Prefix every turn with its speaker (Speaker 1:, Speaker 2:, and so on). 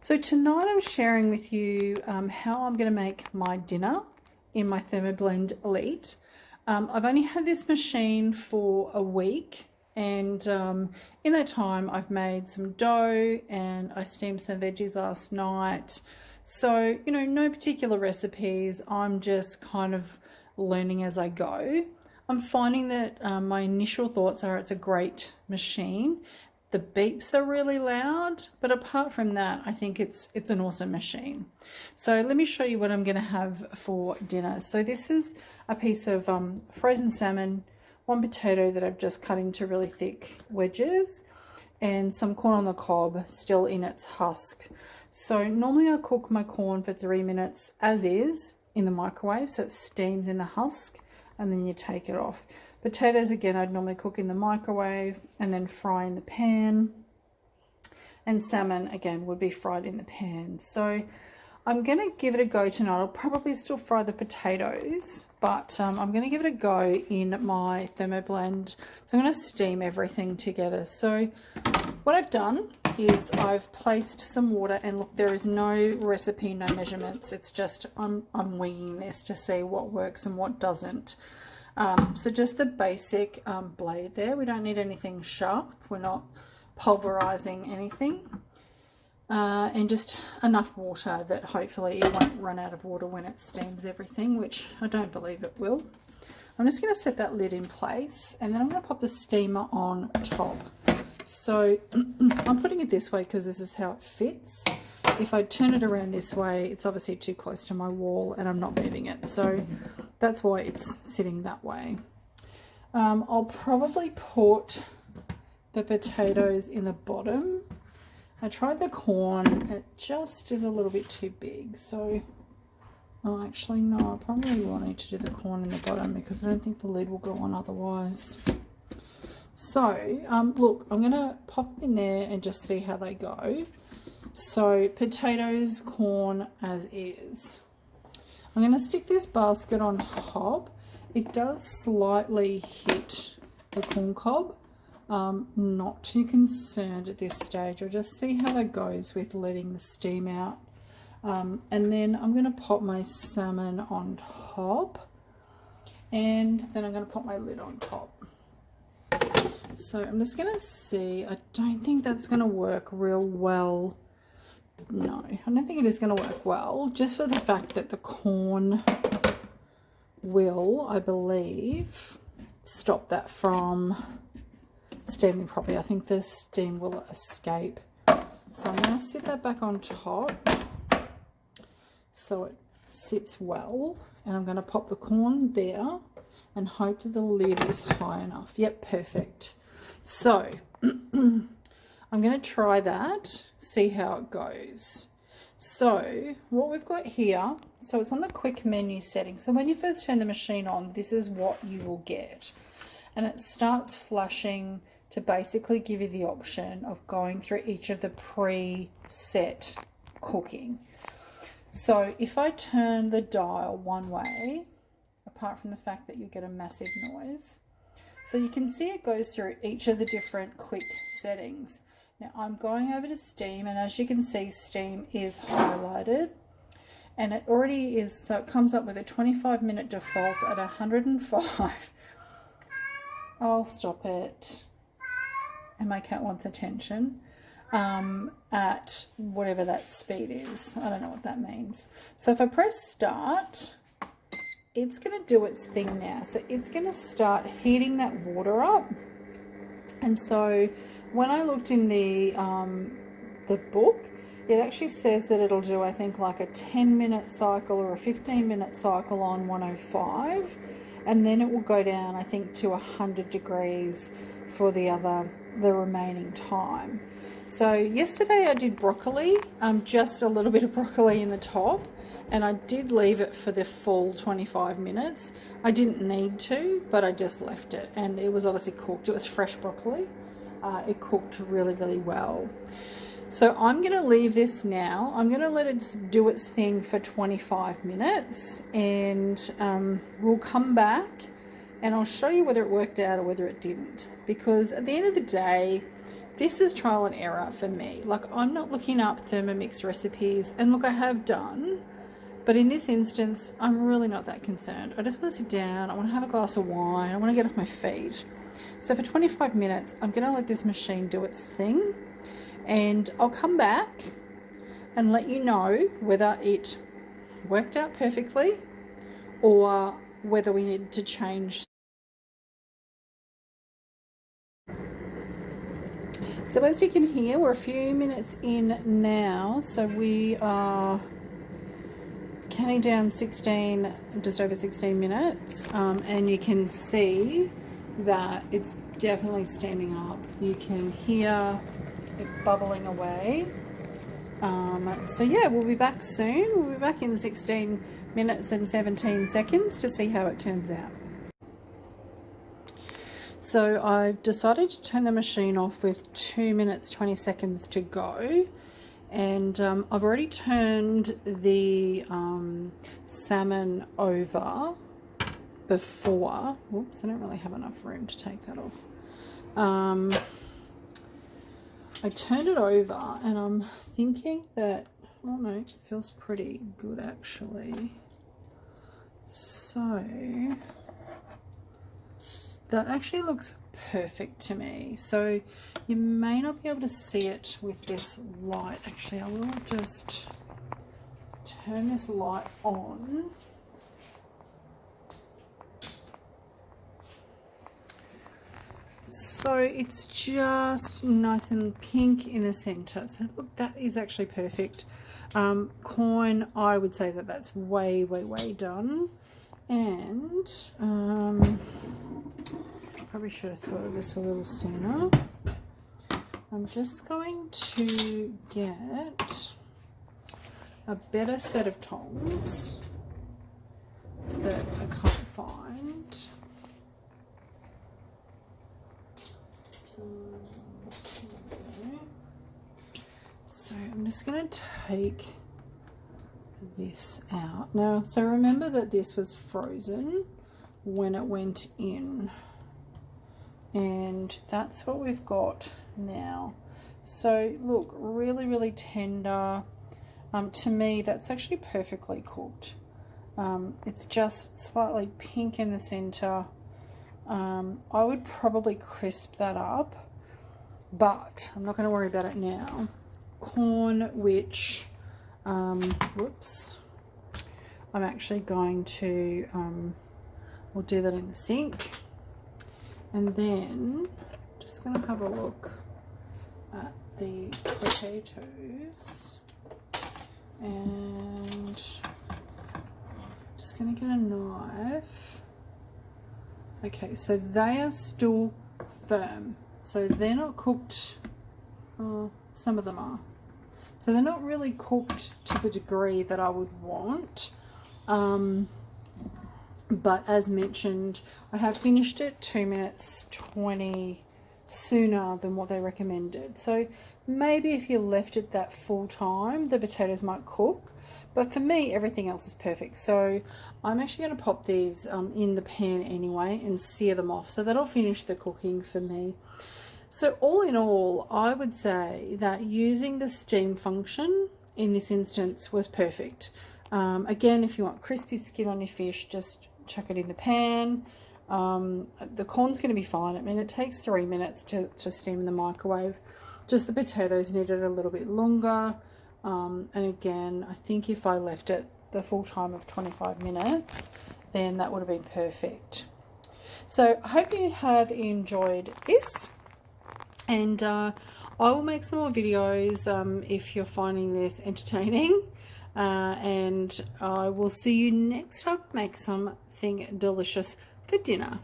Speaker 1: So tonight I'm sharing with you how I'm going to make my dinner in my Thermoblend Elite. I've only had this machine for a week, and in that time I've made some dough and I steamed some veggies last night. So, you know, no particular recipes. I'm just kind of learning as I go. I'm finding that my initial thoughts are it's a great machine. The beeps are really loud, but apart from that, I think it's an awesome machine. So let me show you what I'm going to have for dinner. So this is a piece of frozen salmon, one potato that I've just cut into really thick wedges, and some corn on the cob still in its husk. So normally I cook my corn for 3 minutes as is in the microwave, so it steams in the husk, and then you take it off. Potatoes, again, I'd normally cook in the microwave and then fry in the pan. And salmon, again, would be fried in the pan. So I'm going to give it a go tonight. I'll probably still fry the potatoes, but I'm going to give it a go in my Thermoblend. So I'm going to steam everything together. So what I've done is I've placed some water, and look, there is no recipe, no measurements. It's just I'm winging this to see what works and what doesn't. So just the basic blade there. We don't need anything sharp. We're not pulverizing anything. And just enough water that hopefully it won't run out of water when it steams everything, which I don't believe it will. I'm just going to set that lid in place, and then I'm going to pop the steamer on top. So I'm putting it this way because this is how it fits. If I turn it around this way, it's obviously too close to my wall and I'm not moving it. So that's why it's sitting that way. I'll probably put the potatoes in the bottom. I tried the corn, it just is a little bit too big. So, oh, actually no, I probably will need to do the corn in the bottom because I don't think the lid will go on otherwise. So, look, I'm going to pop in there and just see how they go. So, potatoes, corn as is. I'm going to stick this basket on top. It does slightly hit the corn cob. Not too concerned at this stage. I'll just see how that goes with letting the steam out. And then I'm going to pop my salmon on top. And then I'm going to put my lid on top. So I'm just going to see. I don't think that's going to work real well. No, I don't think it is going to work well, just for the fact that the corn will, I believe, stop that from steaming properly. I think the steam will escape. So I'm going to sit that back on top so it sits well, and I'm going to pop the corn there and hope that the lid is high enough. Yep, perfect. So I'm going to try that, see how it goes. So what we've got here, so it's on the quick menu setting. So when you first turn the machine on, this is what you will get. And it starts flashing to basically give you the option of going through each of the preset cooking. So if I turn the dial one way, apart from the fact that you get a massive noise, so you can see it goes through each of the different quick settings. Now I'm going over to steam, and as you can see, steam is highlighted, and it already is, so it comes up with a 25-minute default at 105. I'll stop it. And my cat wants attention. At whatever that speed is. I don't know what that means. So if I press start, it's going to do its thing now. So it's going to start heating that water up. And so when I looked in the book, it actually says that it'll do, I think, like a 10-minute cycle or a 15-minute cycle on 105. And then it will go down, I think, to 100 degrees for the remaining time. So yesterday I did broccoli, just a little bit of broccoli in the top, and I did leave it for the full 25 minutes. I didn't need to, but I just left it, and it was obviously cooked. It was fresh broccoli. It cooked really, really well. So I'm going to leave this now. I'm going to let it do its thing for 25 minutes, and we'll come back and I'll show you whether it worked out or whether it didn't. Because at the end of the day, this is trial and error for me. Like, I'm not looking up Thermomix recipes, and look, I have done, but in this instance, I'm really not that concerned. I just want to sit down, I want to have a glass of wine, I want to get off my feet. So for 25 minutes, I'm going to let this machine do its thing, and I'll come back and let you know whether it worked out perfectly or whether we need to change. So as you can hear, we're a few minutes in now, so we are counting down 16, just over 16 minutes, and you can see that it's definitely steaming up. You can hear it bubbling away. So yeah, we'll be back soon. We'll be back in 16 minutes and 17 seconds to see how it turns out. So I've decided to turn the machine off with 2 minutes 20 seconds to go, and I've already turned the salmon over before. Whoops, I don't really have enough room to take that off. I turned it over, and I'm thinking that, oh no, it feels pretty good actually. So that actually looks perfect to me. So you may not be able to see it with this light. Actually, I will just turn this light on. So it's just nice and pink in the center. So look, that is actually perfect. Corn, I would say that that's way done. And probably should have thought of this a little sooner. I'm just going to get a better set of tongs that I can't find. So I'm just going to take this out. Now, so remember that this was frozen when it went in, and that's what we've got now. So look, really tender. To me, that's actually perfectly cooked. It's just slightly pink in the center. I would probably crisp that up, but I'm not going to worry about it now. Corn, which whoops, I'm actually going to we'll do that in the sink, and then just going to have a look at the potatoes, and just going to get a knife. Okay, so they are still firm, so they're not cooked. Some of them are. So they're not really cooked to the degree that I would want. But as mentioned, I have finished it 2 minutes 20 sooner than what they recommended. So maybe if you left it that full time, the potatoes might cook. But for me, everything else is perfect. So I'm actually going to pop these in the pan anyway and sear them off. So that'll finish the cooking for me. So all in all, I would say that using the steam function in this instance was perfect. Again, if you want crispy skin on your fish, just chuck it in the pan. The corn's going to be fine. I mean, it takes 3 minutes to steam in the microwave. Just the potatoes needed a little bit longer. And again, I think if I left it the full time of 25 minutes, then that would have been perfect. So I hope you have enjoyed this. And I will make some more videos if you're finding this entertaining. And I will see you next time. Make something delicious for dinner.